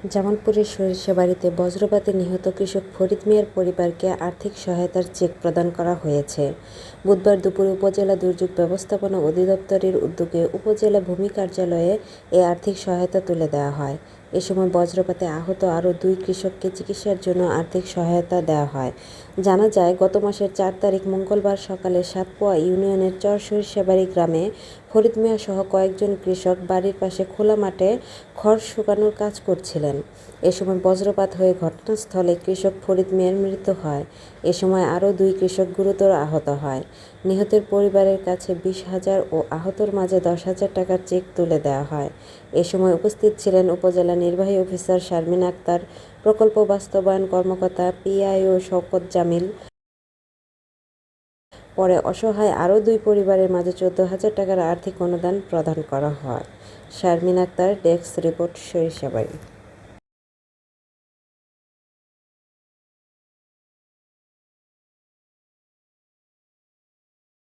জামালপুরের সরিষাবাড়ীতে বজ্রপাতে নিহত কৃষক ফরিদ মিয়ার পরিবারকে আর্থিক সহায়তার চেক প্রদান করা হয়েছে। বুধবার দুপুরে উপজেলা দুর্যোগ ব্যবস্থাপনা অধিদপ্তরের উদ্যোগে উপজেলা ভূমি কার্যালয়ে এ আর্থিক সহায়তা তুলে দেওয়া হয়। এ সময় বজ্রপাতে আহত আরও 2 কৃষককে চিকিৎসার জন্য আর্থিক সহায়তা দেওয়া হয়। জানা যায়, গত মাসের 4 তারিখ মঙ্গলবার সকালে সাতপোয়া ইউনিয়নের চর সরিষাবাড়ী গ্রামে ফরিদ মিয়া সহ কয়েকজন কৃষক বাড়ির পাশে খোলা মাঠে খড় শুকানোর কাজ করছিলেন। এ সময় বজ্রপাত হয়ে ঘটনাস্থলে কৃষক ফরিদ মিয়ার মৃত্যু হয়। এ সময় আরও 2 কৃষক গুরুতর আহত হয়। নিহতের পরিবারের কাছে 20,000 ও আহতর মাঝে 10,000 টাকার চেক তুলে দেওয়া হয়। এ সময় উপস্থিত ছিলেন উপজেলা নির্বাহী অফিসার শারমিন আক্তার, প্রকল্প বাস্তবায়ন কর্মকর্তা পিআইও শওকত জামিল। পরে অসহায় আরও 2 পরিবারের মাঝে 14,000 টাকার আর্থিক অনুদান প্রদান করা হয়। Sharmin Akter, desk report, Sarishabari.